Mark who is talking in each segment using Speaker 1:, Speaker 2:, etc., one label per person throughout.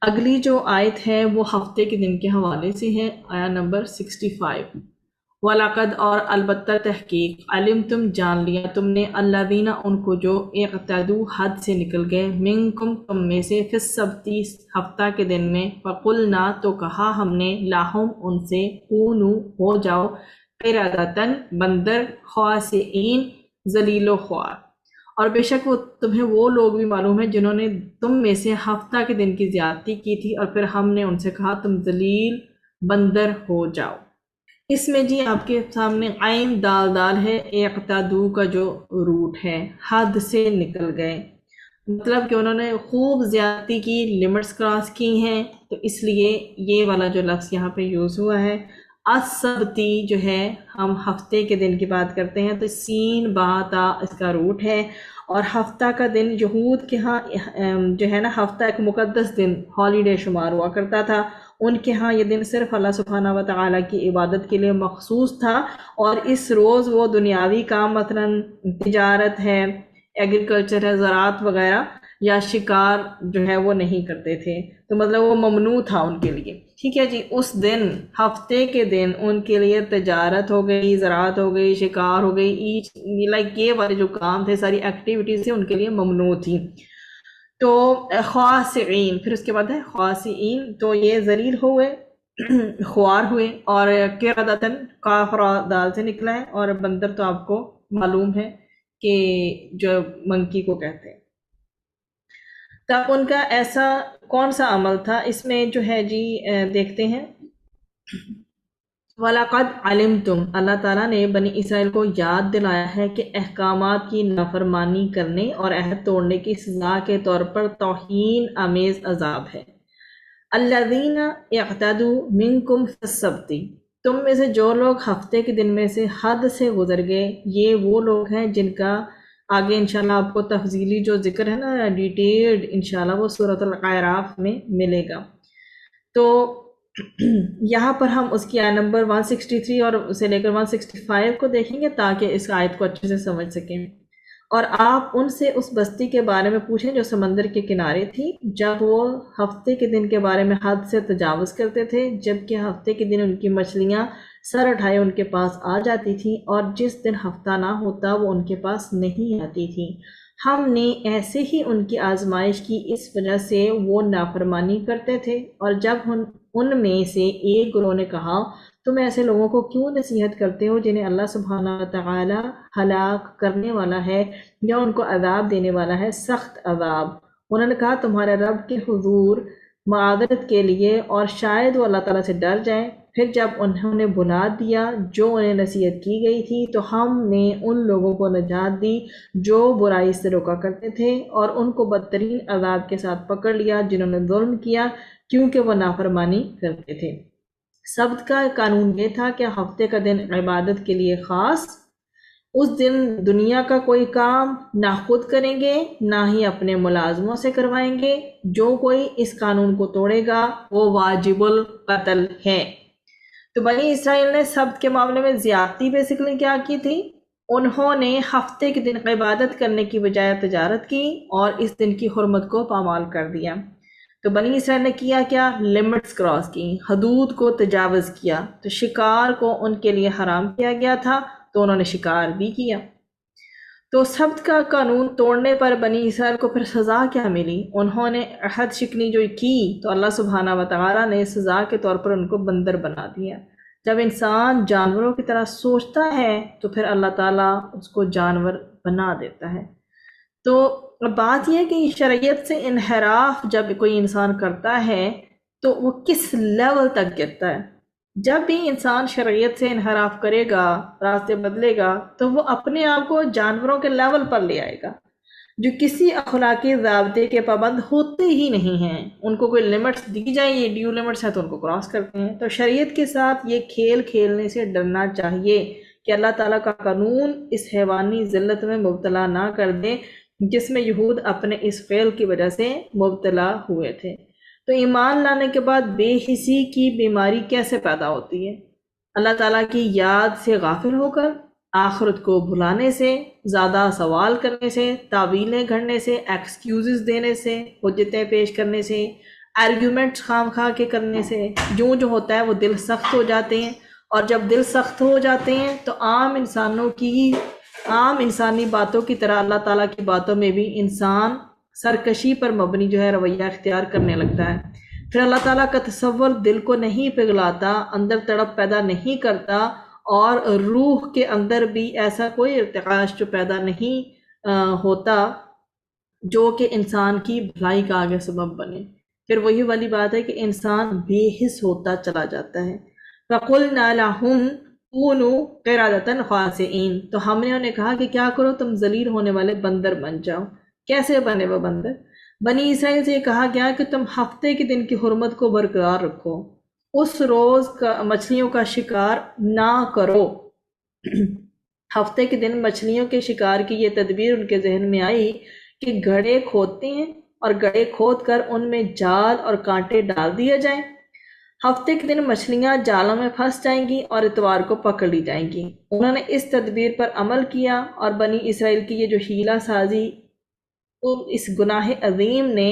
Speaker 1: اگلی جو آیت ہے وہ ہفتے کے دن کے حوالے سے ہے، آیا نمبر 65۔ وَلَقَدْ اور البتہ تحقیق، علم تم جان لیا تم نے، الذین ان کو جو اعتدوا حد سے نکل گئے، منکم تم میں سے، فی السبت ہفتہ کے دن میں، فقلنا تو کہا ہم نے، لاہم ان سے، کونوا ہو جاؤ، قردۃ بندر، خاسئین ذلیل و خوار۔ اور بے شک تمہیں وہ لوگ بھی معلوم ہے جنہوں نے تم میں سے ہفتہ کے دن کی زیادتی کی تھی، اور پھر ہم نے ان سے کہا تم ذلیل بندر ہو جاؤ۔ اس میں جی آپ کے سامنے عین دال دال ہے، اقتدو کا جو روٹ ہے، حد سے نکل گئے، مطلب کہ انہوں نے خوب زیادتی کی، لمٹس کراس کی ہیں، تو اس لیے یہ والا جو لفظ یہاں پہ یوز ہوا ہے۔ السبتی جو ہے، ہم ہفتے کے دن کی بات کرتے ہیں تو سین با تا اس کا روٹ ہے، اور ہفتہ کا دن یہود کے ہاں جو ہے نا، ہفتہ ایک مقدس دن، ہالیڈے شمار ہوا کرتا تھا، ان کے ہاں یہ دن صرف اللہ سبحانہ و تعالیٰ کی عبادت کے لیے مخصوص تھا، اور اس روز وہ دنیاوی کام مثلاً تجارت ہے، ایگریکلچر ہے، زراعت وغیرہ یا شکار جو ہے وہ نہیں کرتے تھے، تو مطلب وہ ممنوع تھا ان کے لیے، ٹھیک ہے جی۔ اس دن ہفتے کے دن ان کے لیے تجارت ہو گئی، زراعت ہو گئی، شکار ہو گئی، لائک یہ والے جو کام تھے، ساری ایکٹیویٹیز تھے، ان کے لیے ممنوع تھی۔ تو خاسئین، پھر اس کے بعد ہے خاسئین، تو یہ ذلیل ہوئے، خوار ہوئے، اور قردۃ کاف را دال سے نکلا ہے، اور بندر تو آپ کو معلوم ہے کہ جو منکی کو کہتے ہیں۔ تب ان کا ایسا کون سا عمل تھا، اس میں جو ہے جی دیکھتے ہیں۔ وَلَقَدْ عَلِمْتُمْ، اللہ تعالیٰ نے بنی اسرائیل کو یاد دلایا ہے کہ احکامات کی نافرمانی کرنے اور عہد توڑنے کی سزا کے طور پر توہین آمیز عذاب ہے۔ الذین اعتدوا منکم فی السبت، تم میں سے جو لوگ ہفتے کے دن میں سے حد سے گزر گئے، یہ وہ لوگ ہیں جن کا آگے انشاءاللہ آپ کو تفصیلی جو ذکر ہے نا، ڈیٹیلڈ، انشاءاللہ وہ سورۃ الاعراف میں ملے گا۔ تو یہاں پر ہم اس کی آیت نمبر 163 اور اسے لے کر 165 کو دیکھیں گے تاکہ اس آیت کو اچھے سے سمجھ سکیں۔ اور آپ ان سے اس بستی کے بارے میں پوچھیں جو سمندر کے کنارے تھی، جب وہ ہفتے کے دن کے بارے میں حد سے تجاوز کرتے تھے، جبکہ ہفتے کے دن ان کی مچھلیاں سر اٹھائے ان کے پاس آ جاتی تھیں، اور جس دن ہفتہ نہ ہوتا وہ ان کے پاس نہیں آتی تھیں۔ ہم نے ایسے ہی ان کی آزمائش کی، اس وجہ سے وہ نافرمانی کرتے تھے۔ اور جب ان میں سے ایک گروہ نے کہا، تم ایسے لوگوں کو کیوں نصیحت کرتے ہو جنہیں اللہ سبحانہ وتعالی ہلاک کرنے والا ہے یا ان کو عذاب دینے والا ہے، سخت عذاب۔ انہوں نے کہا تمہارے رب کے حضور معذرت کے لیے، اور شاید وہ اللہ تعالیٰ سے ڈر جائیں۔ پھر جب انہوں نے بھلا دیا جو انہیں نصیحت کی گئی تھی، تو ہم نے ان لوگوں کو نجات دی جو برائی سے روکا کرتے تھے، اور ان کو بدترین عذاب کے ساتھ پکڑ لیا جنہوں نے ظلم کیا، کیونکہ وہ نافرمانی کرتے تھے۔ سبت کا قانون یہ تھا کہ ہفتے کا دن عبادت کے لیے خاص، اس دن دنیا کا کوئی کام نہ خود کریں گے نہ ہی اپنے ملازموں سے کروائیں گے، جو کوئی اس قانون کو توڑے گا وہ واجب القتل ہے۔ تو بنی اسرائیل نے سبت کے معاملے میں زیادتی بیسیکلی کیا کی تھی، انہوں نے ہفتے کے دن عبادت کرنے کی بجائے تجارت کی اور اس دن کی حرمت کو پامال کر دیا۔ تو بنی اسرائیل نے کیا کیا، لمٹس کراس کی، حدود کو تجاوز کیا، تو شکار کو ان کے لیے حرام کیا گیا تھا تو انہوں نے شکار بھی کیا۔ تو سبت کا قانون توڑنے پر بنی اسرائیل کو پھر سزا کیا ملی، انہوں نے عہد شکنی جو کی تو اللہ سبحانہ و تعالیٰ نے سزا کے طور پر ان کو بندر بنا دیا۔ جب انسان جانوروں کی طرح سوچتا ہے تو پھر اللہ تعالیٰ اس کو جانور بنا دیتا ہے۔ تو بات یہ ہے کہ شریعت سے انحراف جب کوئی انسان کرتا ہے تو وہ کس لیول تک گرتا ہے۔ جب بھی انسان شریعت سے انحراف کرے گا، راستے بدلے گا، تو وہ اپنے آپ کو جانوروں کے لیول پر لے آئے گا جو کسی اخلاقی ضابطے کے پابند ہوتے ہی نہیں ہیں۔ ان کو کوئی لمٹس دی جائیں، یہ ڈیو لمٹس ہیں تو ان کو کراس کرتے ہیں۔ تو شریعت کے ساتھ یہ کھیل کھیلنے سے ڈرنا چاہیے کہ اللہ تعالیٰ کا قانون اس حیوانی ذلت میں مبتلا نہ کر دے جس میں یہود اپنے اس فعل کی وجہ سے مبتلا ہوئے تھے۔ تو ایمان لانے کے بعد بے حسی کی بیماری کیسے پیدا ہوتی ہے؟ اللہ تعالیٰ کی یاد سے غافل ہو کر، آخرت کو بھلانے سے، زیادہ سوال کرنے سے، تعویلیں گھڑنے سے، ایکسکیوزز دینے سے، حجتیں پیش کرنے سے، آرگیومنٹس خام خواہ کے کرنے سے جو ہوتا ہے وہ دل سخت ہو جاتے ہیں، اور جب دل سخت ہو جاتے ہیں تو عام انسانی باتوں کی طرح اللہ تعالیٰ کی باتوں میں بھی انسان سرکشی پر مبنی جو ہے رویہ اختیار کرنے لگتا ہے۔ پھر اللہ تعالیٰ کا تصور دل کو نہیں پگھلاتا، اندر تڑپ پیدا نہیں کرتا، اور روح کے اندر بھی ایسا کوئی ارتعاش جو پیدا نہیں ہوتا جو کہ انسان کی بھلائی کا آگے سبب بنے۔ پھر وہی والی بات ہے کہ انسان بے حس ہوتا چلا جاتا ہے۔ فَقُلْنَا لَهُمْ كُونُوا قِرَدَةً خَاسِئِينَ، تو ہم نے انہیں کہا کہ کیا کرو تم ذلیل ہونے والے بندر بن جاؤ۔ کیسے بنے وہ بندر؟ بنی اسرائیل سے یہ کہا گیا کہ تم ہفتے کے دن کی حرمت کو برقرار رکھو، اس روز کا مچھلیوں کا شکار نہ کرو۔ ہفتے کے دن مچھلیوں کے شکار کی یہ تدبیر ان کے ذہن میں آئی کہ گڑھے کھودتے ہیں اور گڑھے کھود کر ان میں جال اور کانٹے ڈال دیے جائیں۔ ہفتے کے دن مچھلیاں جالوں میں پھنس جائیں گی اور اتوار کو پکڑ لی جائیں گی۔ انہوں نے اس تدبیر پر عمل کیا، اور بنی اسرائیل کی یہ جو حیلہ سازی، اس گناہ عظیم نے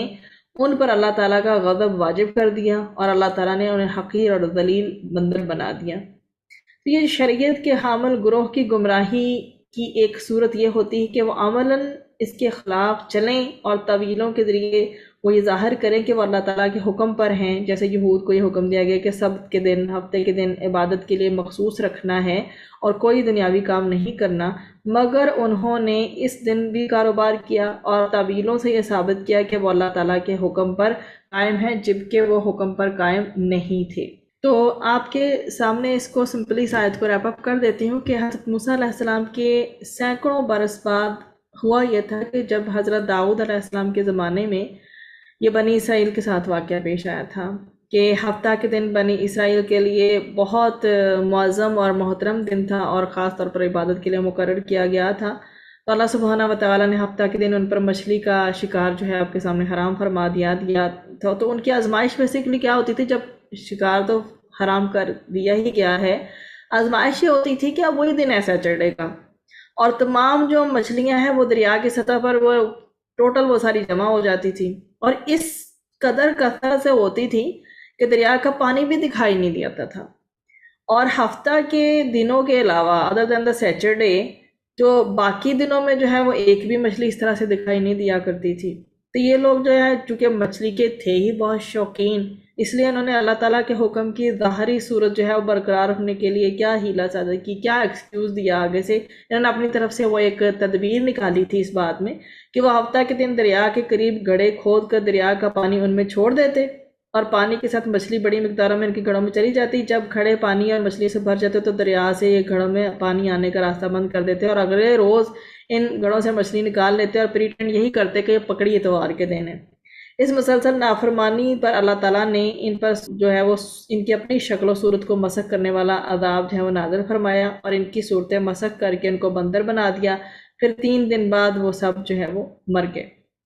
Speaker 1: ان پر اللہ تعالیٰ کا غضب واجب کر دیا، اور اللہ تعالیٰ نے انہیں حقیر اور ذلیل بندر بنا دیا۔ تو یہ شریعت کے حامل گروہ کی گمراہی کی ایک صورت یہ ہوتی ہے کہ وہ عملاً اس کے خلاف چلیں اور طویلوں کے ذریعے وہ یہ ظاہر کریں کہ وہ اللہ تعالیٰ کے حکم پر ہیں۔ جیسے یہود کو یہ حکم دیا گیا کہ سبت کے دن، ہفتے کے دن عبادت کے لیے مخصوص رکھنا ہے اور کوئی دنیاوی کام نہیں کرنا، مگر انہوں نے اس دن بھی کاروبار کیا اور طویلوں سے یہ ثابت کیا کہ وہ اللہ تعالیٰ کے حکم پر قائم ہیں، جبکہ وہ حکم پر قائم نہیں تھے۔ تو آپ کے سامنے اس کو سمپلی اس آیت کو ریپ اپ کر دیتی ہوں کہ حضرت موسیٰ علیہ السلام کے سینکڑوں برس بعد ہوا یہ تھا کہ جب حضرت داؤد علیہ السلام کے زمانے میں یہ بنی اسرائیل کے ساتھ واقعہ پیش آیا تھا کہ ہفتہ کے دن بنی اسرائیل کے لیے بہت معظم اور محترم دن تھا اور خاص طور پر عبادت کے لیے مقرر کیا گیا تھا۔ تو اللہ سبحانہ و تعالیٰ نے ہفتہ کے دن ان پر مچھلی کا شکار جو ہے آپ کے سامنے حرام فرما دیا تھا۔ تو ان کی آزمائش بیسیکلی کیا ہوتی تھی؟ جب شکار تو حرام کر دیا ہی گیا ہے، آزمائش یہ ہوتی تھی کہ اب وہی دن ایسا چڑھے گا، اور تمام جو مچھلیاں ہیں وہ دریا کی سطح پر وہ ٹوٹل وہ ساری جمع ہو جاتی تھی، اور اس قدر کثرت سے ہوتی تھی کہ دریا کا پانی بھی دکھائی نہیں دیتا تھا۔ اور ہفتہ کے دنوں کے علاوہ ادر دین دا سیچرڈے، جو باقی دنوں میں جو ہے وہ ایک بھی مچھلی اس طرح سے دکھائی نہیں دیا کرتی تھی۔ تو یہ لوگ جو ہے چونکہ مچھلی کے تھے ہی بہت شوقین، اس لیے انہوں نے اللہ تعالیٰ کے حکم کی ظاہری صورت جو ہے وہ برقرار رکھنے کے لیے کیا ہیلہ سازی کی، کیا ایکسکیوز دیا آگے سے۔ انہوں نے اپنی طرف سے وہ ایک تدبیر نکالی تھی اس بات میں کہ وہ ہفتہ کے دن دریا کے قریب گڑھے کھود کر دریا کا پانی ان میں چھوڑ دیتے، اور پانی کے ساتھ مچھلی بڑی مقداروں میں ان کے گھڑوں میں چلی جاتی۔ جب گھڑے پانی اور مچھلی سے بھر جاتے تو دریا سے یہ گھڑوں میں پانی آنے کا راستہ بند کر دیتے، اور اگلے روز ان گھڑوں سے مچھلی نکال لیتے اور پریٹینڈ یہی کرتے کہ یہ پکڑی اتوار کے دن ہے۔ اس مسلسل نافرمانی پر اللہ تعالیٰ نے ان پر جو ہے وہ ان کی اپنی شکل و صورت کو مسخ کرنے والا عذاب جو ہے وہ نازل فرمایا، اور ان کی صورتیں مسخ کر کے ان کو بندر بنا دیا۔ پھر 3 دن بعد وہ سب جو ہے وہ مر گئے۔